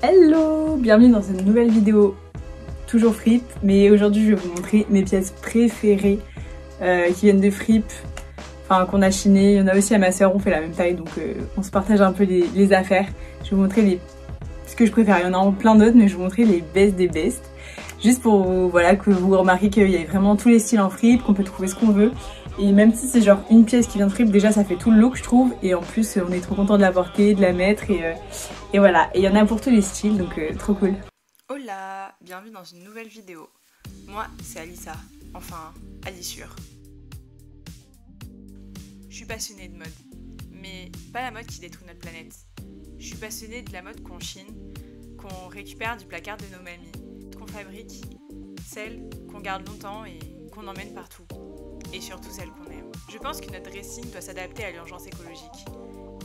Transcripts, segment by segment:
Hello, bienvenue dans une nouvelle vidéo, toujours fripe, mais aujourd'hui je vais vous montrer mes pièces préférées qui viennent de fripe, enfin qu'on a chiné. Il y en a aussi à ma soeur, on fait la même taille, donc on se partage un peu les affaires. Je vais vous montrer ce que je préfère, il y en a plein d'autres, mais je vais vous montrer les best des best. Juste pour voilà, que vous remarquez qu'il y a vraiment tous les styles en fripe, qu'on peut trouver ce qu'on veut. Et même si c'est genre une pièce qui vient de fripe, déjà ça fait tout le look je trouve. Et en plus on est trop content de la porter, de la mettre et voilà. Et il y en a pour tous les styles, donc trop cool. Hola, bienvenue dans une nouvelle vidéo. Moi c'est Alissa, enfin Alissure. Je suis passionnée de mode, mais pas la mode qui détruit notre planète. Je suis passionnée de la mode qu'on chine, qu'on récupère du placard de nos mamies, qu'on fabrique, celle qu'on garde longtemps et qu'on emmène partout. Et surtout celle qu'on aime. Je pense que notre dressing doit s'adapter à l'urgence écologique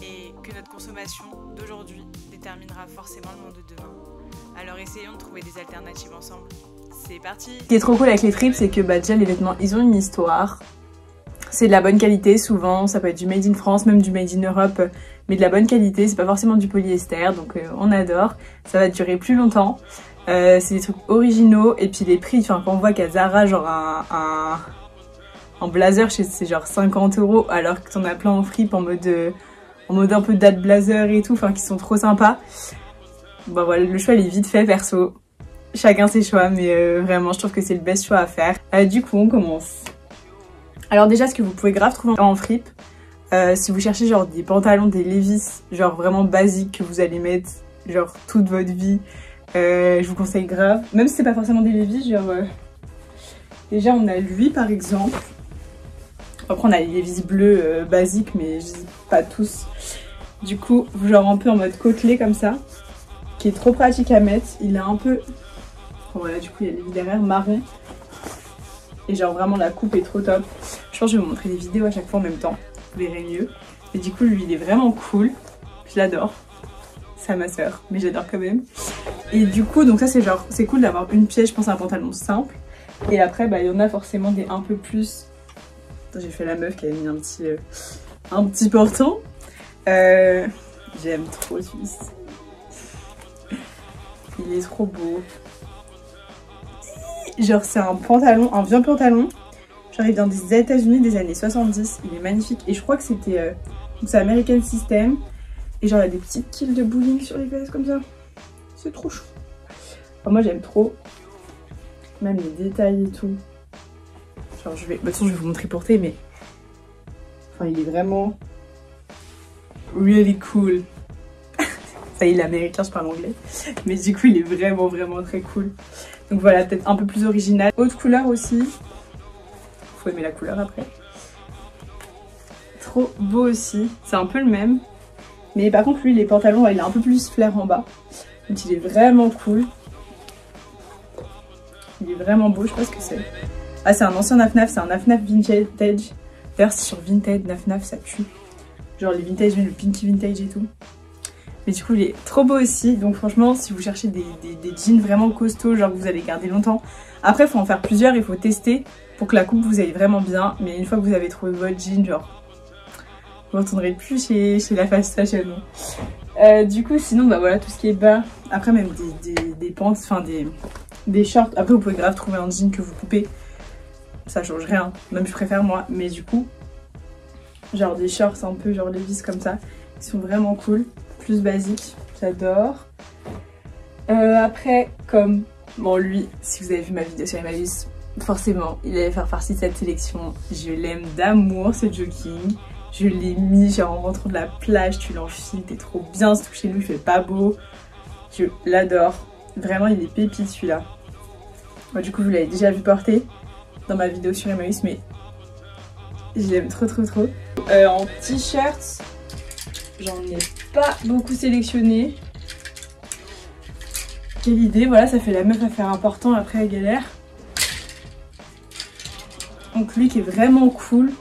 et que notre consommation d'aujourd'hui déterminera forcément le monde de demain. Alors essayons de trouver des alternatives ensemble. C'est parti! Ce qui est trop cool avec les fripes, c'est que déjà les vêtements ils ont une histoire. C'est de la bonne qualité souvent, ça peut être du made in France, même du made in Europe, mais de la bonne qualité, c'est pas forcément du polyester, donc on adore. Ça va durer plus longtemps. C'est des trucs originaux et puis les prix, enfin quand on voit qu'à Zara genre un blazer c'est genre 50 €, alors que t'en as plein en fripe en mode un peu date blazer et tout, enfin qui sont trop sympas. Bon voilà, le choix il est vite fait perso. Chacun ses choix, mais vraiment je trouve que c'est le best choix à faire. Du coup on commence. Alors déjà ce que vous pouvez grave trouver en fripe, si vous cherchez genre des pantalons, des Levi's, genre vraiment basiques que vous allez mettre genre toute votre vie, je vous conseille grave. Même si c'est pas forcément des Levi's, genre déjà on a lui par exemple. Après on a les Levi's bleus basiques, mais je dis pas tous. Du coup genre un peu en mode côtelé comme ça, qui est trop pratique à mettre. Il est un peu, voilà, du coup il y a les derrière marron. Et genre vraiment la coupe est trop top. Je pense que je vais vous montrer des vidéos à chaque fois en même temps, vous verrez mieux. Et du coup lui il est vraiment cool, je l'adore. C'est à ma soeur, mais j'adore quand même. Et du coup donc ça c'est genre, c'est cool d'avoir une pièce, je pense à un pantalon simple. Et après bah il y en a forcément des un peu plus. J'ai fait la meuf qui a mis un petit portant. J'aime trop celui-ci. Il est trop beau. Genre c'est un pantalon, un vieux pantalon. Genre il vient des États-Unis des années 70. Il est magnifique. Et je crois que c'était c'est American System. Et genre il y a des petites quilles de bowling sur les fesses comme ça. C'est trop chou. Enfin, moi j'aime trop. Même les détails et tout. Genre je vais, de toute façon je vais vous montrer porter, mais enfin il est vraiment really cool. Ça y est, l'américain, je parle anglais, mais du coup il est vraiment très cool. Donc voilà, peut-être un peu plus original. Autre couleur aussi, faut aimer la couleur après. Trop beau aussi, c'est un peu le même, mais par contre lui les pantalons il est un peu plus flair en bas, donc il est vraiment cool. Il est vraiment beau, je sais pas ce que c'est. Ah c'est un ancien Naf Naf, c'est un Naf Naf vintage. D'ailleurs c'est sur Vinted, Naf Naf ça tue. Genre les vintage, le pinky vintage et tout. Mais du coup il est trop beau aussi, donc franchement si vous cherchez des jeans vraiment costauds, genre que vous allez garder longtemps. Après il faut en faire plusieurs, il faut tester pour que la coupe vous aille vraiment bien. Mais une fois que vous avez trouvé votre jean, genre vous ne retournerez plus chez la fast fashion. Du coup sinon bah voilà tout ce qui est bas. Après même des pants, enfin des shorts. Après vous pouvez grave trouver un jean que vous coupez. Ça change rien, même je préfère moi. Mais du coup genre des shorts un peu genre Levi's comme ça, qui sont vraiment cool. Plus basique, j'adore. Après, comme bon lui, si vous avez vu ma vidéo sur Emmaüs, forcément il allait faire partie de cette sélection. Je l'aime d'amour ce jogging. Je l'ai mis genre en rentrant de la plage, tu l'enfiles, t'es trop bien, surtout chez nous il fait pas beau. Je l'adore. Vraiment il est pépite celui-là. Moi du coup vous l'avez déjà vu porter dans ma vidéo sur Emmaüs, mais je l'aime trop. En t-shirt, j'en ai pas beaucoup sélectionné. Quelle idée, voilà, ça fait la meuf à faire important après la galère. Donc lui qui est vraiment cool.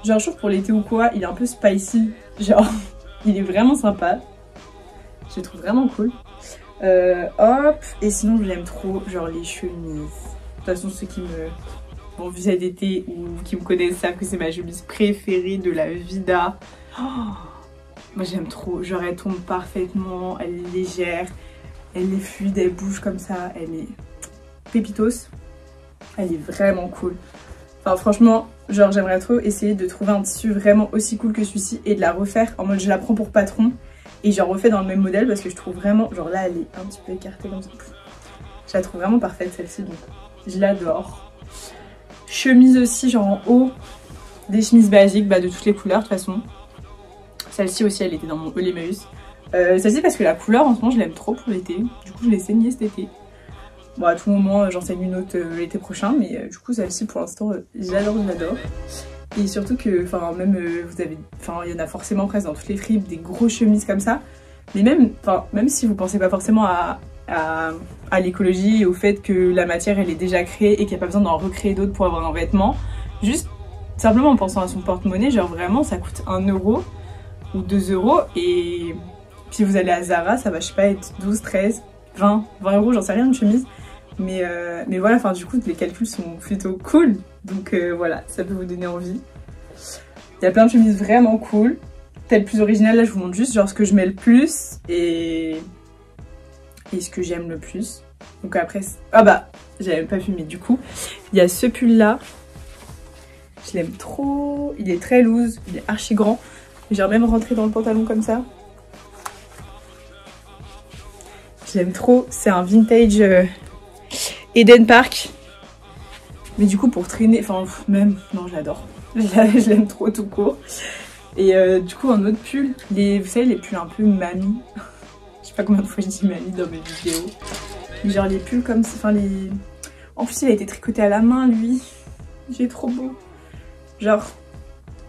Genre je trouve pour l'été ou quoi, il est un peu spicy. Genre il est vraiment sympa. Je le trouve vraiment cool. Hop, et sinon je l'aime trop, genre les chemises. De toute façon ceux qui me vont visiter d'été ou qui me connaissent savent que c'est ma chemise préférée de la vida. Oh, moi j'aime trop, genre elle tombe parfaitement, elle est légère, Elle est fluide, elle bouge comme ça, elle est pépitos. Elle est vraiment cool. Enfin franchement, genre j'aimerais trop essayer de trouver un tissu vraiment aussi cool que celui-ci et de la refaire en mode je la prends pour patron et j'en refais dans le même modèle parce que je trouve vraiment, genre là elle est un petit peu écartée comme ça. Je la trouve vraiment parfaite celle-ci, donc je l'adore. Chemise aussi, genre en haut, des chemises basiques de toutes les couleurs de toute façon. Celle-ci aussi elle était dans mon haul Emmaüs. Celle-ci parce que la couleur en ce moment je l'aime trop pour l'été, du coup je l'ai saignée cet été. Bon à tout moment j'en saigne une autre l'été prochain, mais du coup celle-ci pour l'instant j'adore. Et surtout que même vous avez, il y en a forcément presque dans toutes les fripes des grosses chemises comme ça. Mais même si vous pensez pas forcément à l'écologie et au fait que la matière elle est déjà créée et qu'il n'y a pas besoin d'en recréer d'autres pour avoir un vêtement, juste simplement en pensant à son porte-monnaie, genre vraiment ça coûte 1 euro ou 2 € et si vous allez à Zara ça va je sais pas être 12, 13, 20 euros, j'en sais rien une chemise. Mais voilà, du coup les calculs sont plutôt cool, donc voilà, ça peut vous donner envie. Il y a plein de chemises vraiment cool, telles plus originales, là je vous montre juste genre ce que je mets le plus et ce que j'aime le plus. Donc après, j'avais même pas vu, mais du coup, il y a ce pull là, je l'aime trop, il est très loose, il est archi grand, j'ai même rentré dans le pantalon comme ça. Je l'aime trop, c'est un vintage Eden Park, mais du coup pour traîner, non je l'adore, je l'aime trop tout court. Et du coup un autre pull, vous savez les pulls un peu mamie, je sais pas combien de fois je dis mamie dans mes vidéos, mais genre les pulls comme ça, en plus il a été tricoté à la main lui, il est trop beau, genre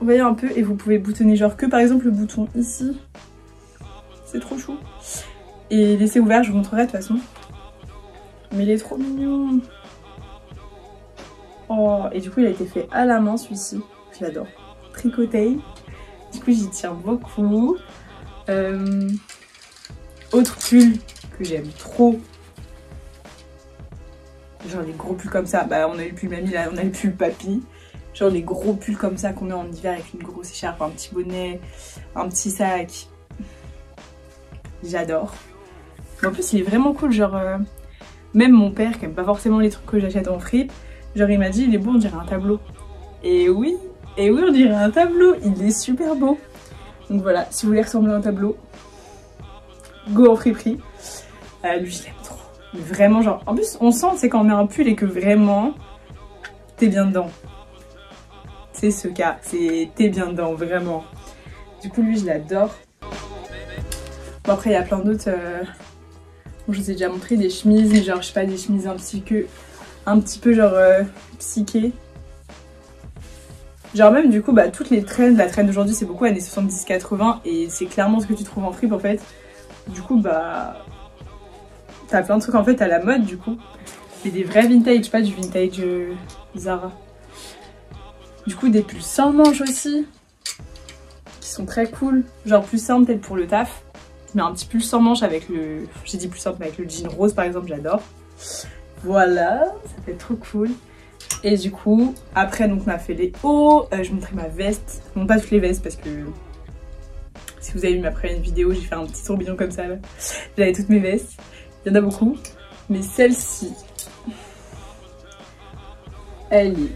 vous voyez un peu et vous pouvez boutonner genre que par exemple le bouton ici, c'est trop chou, et laisser ouvert, je vous montrerai de toute façon. Mais il est trop mignon. Oh, et du coup il a été fait à la main celui-ci. Je l'adore. Tricoté. Du coup j'y tiens beaucoup. Autre pull que j'aime trop. Genre les gros pulls comme ça. On a eu le pull mamie, là on a eu le pull papy. Genre les gros pulls comme ça qu'on met en hiver avec une grosse écharpe, un petit bonnet, un petit sac. J'adore. En plus il est vraiment cool, genre... Même mon père qui aime pas forcément les trucs que j'achète en fripe, genre il m'a dit il est beau, on dirait un tableau. Et oui on dirait un tableau, il est super beau. Donc voilà, si vous voulez ressembler à un tableau, go en friperie. Lui je l'aime trop. Mais vraiment genre, en plus on sent c'est quand on met un pull et que vraiment t'es bien dedans. C'est ce cas, c'est t'es bien dedans vraiment. Du coup lui je l'adore. Bon après il y a plein d'autres... je vous ai déjà montré des chemises, mais genre je sais pas, des chemises un petit peu genre psyché. Genre même du coup toutes les trends, la trend d'aujourd'hui c'est beaucoup années 70-80 et c'est clairement ce que tu trouves en fripe en fait. Du coup t'as plein de trucs en fait à la mode du coup. C'est des vrais vintage, pas du vintage Zara. Du coup des pulls sans manches aussi, qui sont très cool, genre plus simple peut-être pour le taf. Mais un petit pull sans manche avec le... J'ai dit plus simple, mais avec le jean rose par exemple, j'adore. Voilà, ça fait trop cool. Et du coup, après donc on a fait les hauts, je montrais ma veste. Non pas toutes les vestes parce que... Si vous avez vu ma première vidéo, j'ai fait un petit tourbillon comme ça là. J'avais toutes mes vestes, il y en a beaucoup. Mais celle-ci, elle est...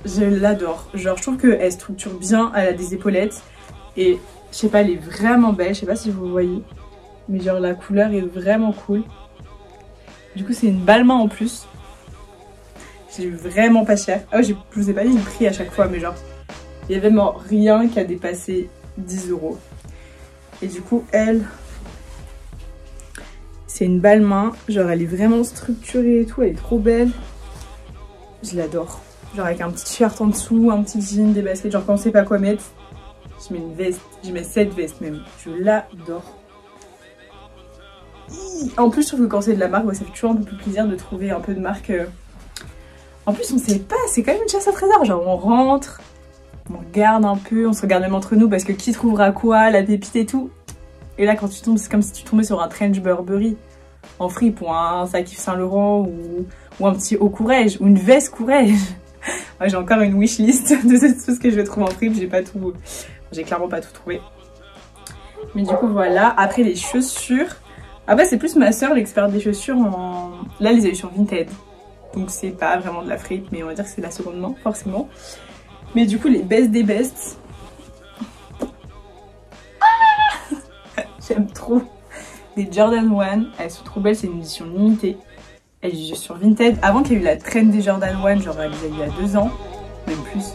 Je l'adore. Genre je trouve qu'elle structure bien, elle a des épaulettes. Et je sais pas, elle est vraiment belle, je sais pas si vous voyez. Mais genre la couleur est vraiment cool. Du coup c'est une balle-main en plus. J'ai eu vraiment pas cher. Ah ouais, je vous ai pas dit le prix à chaque fois, mais genre il y avait vraiment rien qui a dépassé 10 €. Et du coup elle, c'est une balle-main. Genre elle est vraiment structurée et tout, elle est trop belle. Je l'adore. Genre avec un petit t-shirt en dessous, un petit jean, des baskets, genre quand on sait pas quoi mettre. Je mets une veste, je mets cette veste même. Je l'adore. En plus, je trouve que quand c'est de la marque, ça fait toujours un peu plus plaisir de trouver un peu de marque. En plus, on sait pas, c'est quand même une chasse à trésor. Genre, on rentre, on regarde un peu, on se regarde même entre nous parce que qui trouvera quoi, la pépite et tout. Et là, quand tu tombes, c'est comme si tu tombais sur un trench Burberry en fripe ou un sac Yves Saint Laurent ou un petit haut courrèges ou une veste courrèges. Moi, j'ai encore une wishlist de tout ce que je vais trouver en fripe. J'ai clairement pas tout trouvé. Mais du coup, voilà. Après, les chaussures. Après c'est plus ma soeur l'experte des chaussures en... Là elle les a eu sur Vinted. Donc c'est pas vraiment de la fripe, mais on va dire que c'est de la seconde main, forcément. Mais du coup les best des bests. J'aime trop. Les Jordan 1, elles sont trop belles, c'est une édition limitée. Elles sont sur Vinted. Avant qu'il y ait eu la trend des Jordan 1, genre elle les a eu il y a 2 ans, même plus.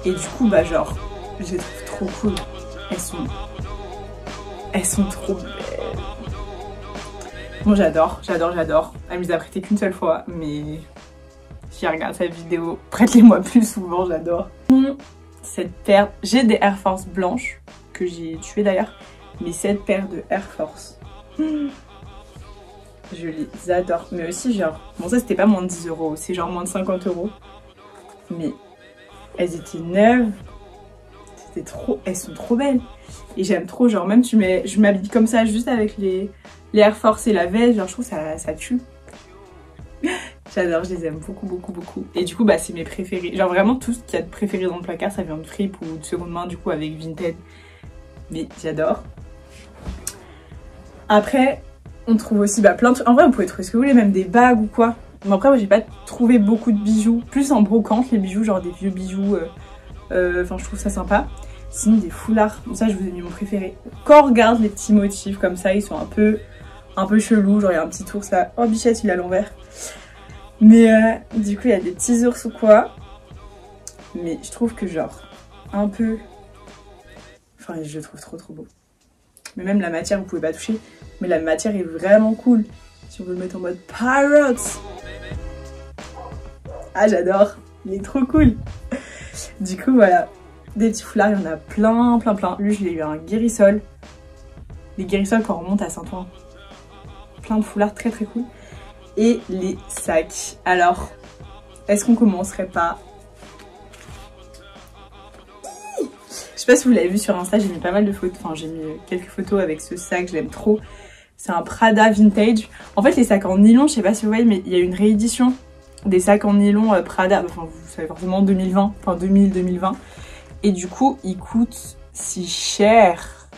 Et du coup, bah genre, je les trouve trop cool. Elles sont trop belles. Bon, j'adore. Elle me les a prêtées qu'une seule fois, mais j'y regarde sa vidéo. Prête-les-moi plus souvent, j'adore. Cette paire, j'ai des Air Force blanches, que j'ai tuées d'ailleurs. Mais cette paire de Air Force, je les adore. Mais aussi genre, bon ça c'était pas moins de 10 €, c'est genre moins de 50 €. Mais elles étaient neuves. C'était trop, elles sont trop belles. Et j'aime trop, genre même je m'habille comme ça juste avec les Air Force et la veste, genre je trouve ça tue. J'adore, je les aime beaucoup. Et du coup bah c'est mes préférés. Genre vraiment tout ce qu'il y a de préféré dans le placard ça vient de fripe ou de seconde main du coup avec Vinted. Mais j'adore. Après, on trouve aussi bah, plein de trucs. En vrai, vous pouvez trouver ce que vous voulez, même des bagues ou quoi. Mais après, moi, j'ai pas trouvé beaucoup de bijoux. Plus en brocante, les bijoux, genre des vieux bijoux. Enfin, je trouve ça sympa. Sinon, des foulards. Bon, ça, je vous ai mis mon préféré. Quand on regarde les petits motifs comme ça, ils sont un peu chelous. Genre, il y a un petit ours là. Oh, bichette, il est à l'envers. Mais du coup, il y a des petits ours ou quoi. Mais je trouve que, genre, un peu. Enfin, je le trouve trop beau. Mais même la matière, vous pouvez pas toucher. Mais la matière est vraiment cool. Si on veut le mettre en mode Pirates. Ah, j'adore. Il est trop cool. Du coup, voilà. Des petits foulards, il y en a plein. Lui, je l'ai eu à un guérissol. Les guérissols quand on remonte à Saint-Ouen. Plein de foulards très cool. Et les sacs. Alors, est-ce qu'on commencerait pas... Je sais pas si vous l'avez vu sur Insta, j'ai mis pas mal de photos, enfin j'ai mis quelques photos avec ce sac, je l'aime trop. C'est un Prada vintage. En fait les sacs en nylon, je sais pas si vous voyez, mais il y a une réédition des sacs en nylon Prada, enfin vous savez forcément 2020, enfin 2020. Et du coup ils coûtent si cher.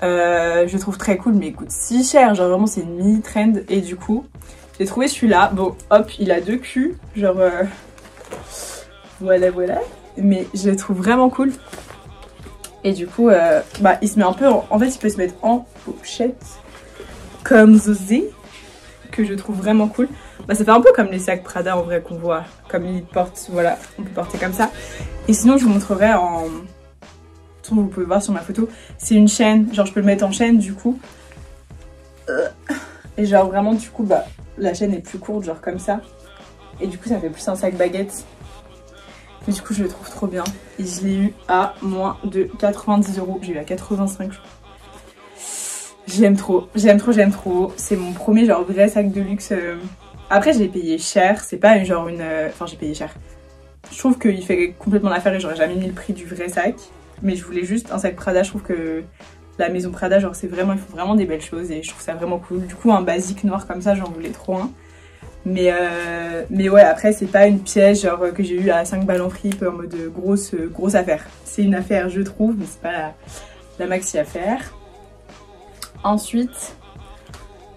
Je le trouve très cool mais il coûte si cher, genre vraiment c'est une mini trend. Et du coup j'ai trouvé celui-là, bon hop il a 2 culs, genre voilà. Mais je le trouve vraiment cool. Et du coup, bah, il se met un peu... En fait, il peut se mettre en pochette. Comme ceci. Que je trouve vraiment cool. Bah, ça fait un peu comme les sacs Prada en vrai qu'on voit. Comme ils portent, voilà. On peut porter comme ça. Et sinon, je vous montrerai en... Vous pouvez voir sur ma photo. C'est une chaîne. Genre, je peux le mettre en chaîne du coup. Et genre, vraiment, du coup, bah, la chaîne est plus courte, genre comme ça. Et du coup, ça fait plus un sac baguette. Mais du coup je le trouve trop bien. Et je l'ai eu à moins de 90 €. J'ai eu à 85 je crois. Je l'aime trop. C'est mon premier genre vrai sac de luxe. Après je l'ai payé cher. C'est pas genre une... Enfin j'ai payé cher. Je trouve qu'il fait complètement l'affaire et j'aurais jamais mis le prix du vrai sac. Mais je voulais juste un sac Prada. Je trouve que la maison Prada genre c'est vraiment... Ils font vraiment des belles choses et je trouve ça vraiment cool. Du coup un basique noir comme ça j'en voulais trop un. Mais ouais, après, c'est pas une pièce genre que j'ai eu à 5 balles en fripe en mode grosse affaire. C'est une affaire, je trouve, mais c'est pas la maxi affaire. Ensuite,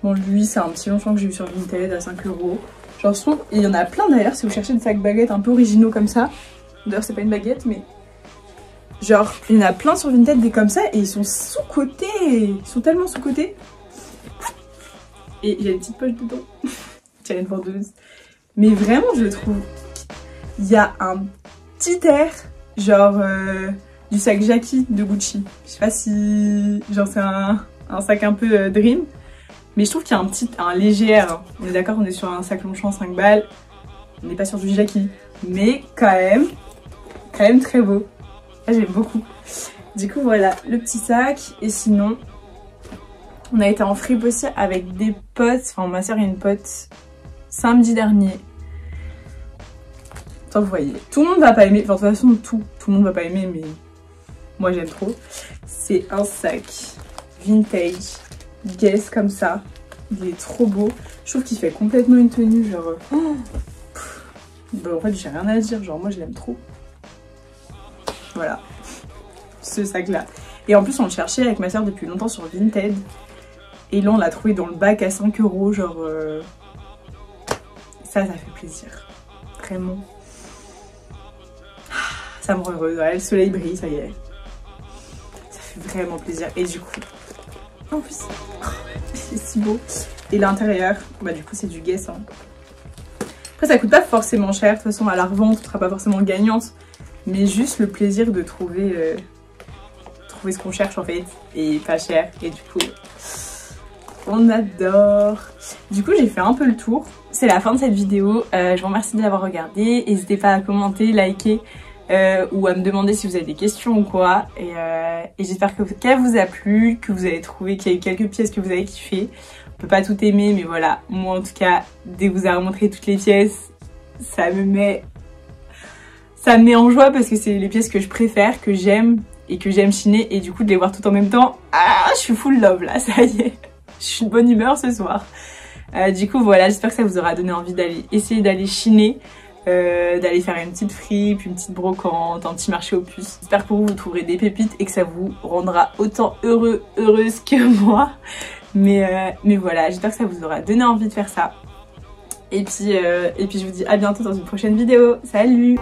bon, lui, c'est un petit longchamp que j'ai eu sur Vinted à 5 €. Genre, je trouve, et il y en a plein d'ailleurs, si vous cherchez des sacs baguettes un peu originaux comme ça. D'ailleurs, c'est pas une baguette, mais genre, il y en a plein sur Vinted des comme ça et ils sont sous-cotés. Ils sont tellement sous-cotés. Et il y a une petite poche dedans. Une vendeuse. Mais vraiment je le trouve, il y a un petit air genre du sac Jackie de Gucci. Je sais pas si genre c'est un sac un peu dream, mais je trouve qu'il y a un léger air, hein. On est d'accord, on est sur un sac Longchamp 5 balles, on n'est pas sur du Jackie, mais quand même très beau. Là j'aime beaucoup. Du coup voilà le petit sac. Et sinon on a été en fripe aussi avec des potes, enfin ma soeur et une pote samedi dernier. Attends, vous voyez, tout le monde va pas aimer, enfin de toute façon tout le monde va pas aimer, mais moi j'aime trop. C'est un sac vintage, Guess comme ça, il est trop beau. Je trouve qu'il fait complètement une tenue, genre... Bah, en fait j'ai rien à dire, genre moi je l'aime trop. Voilà, ce sac là. Et en plus on le cherchait avec ma soeur depuis longtemps sur Vinted. Et là on l'a trouvé dans le bac à 5 €, genre ça fait plaisir, vraiment. Ça me rend heureuse, ouais, le soleil brille, ça y est. Ça fait vraiment plaisir. Et du coup, en plus, c'est si beau. Et l'intérieur, bah du coup c'est du Guess. Hein. Après ça coûte pas forcément cher, de toute façon à la revente tu seras pas forcément gagnante. Mais juste le plaisir de trouver ce qu'on cherche en fait. Et pas cher. Et du coup, on adore. Du coup j'ai fait un peu le tour. C'est la fin de cette vidéo. Je vous remercie de l'avoir regardée. N'hésitez pas à commenter, liker. Ou à me demander si vous avez des questions ou quoi. Et j'espère qu'elle vous a plu, que vous avez trouvé qu'il y a eu quelques pièces que vous avez kiffé. On peut pas tout aimer, mais voilà, moi en tout cas, dès que vous avez montré toutes les pièces, ça me met en joie parce que c'est les pièces que je préfère, que j'aime et que j'aime chiner. Et du coup de les voir tout en même temps, je suis full love là, ça y est. Je suis de bonne humeur ce soir. Du coup voilà, j'espère que ça vous aura donné envie essayer d'aller chiner. D'aller faire une petite fripe, une petite brocante, un petit marché aux puces. J'espère que vous trouverez des pépites et que ça vous rendra autant heureuse que moi. Mais voilà, j'espère que ça vous aura donné envie de faire ça. Et puis je vous dis à bientôt dans une prochaine vidéo. Salut!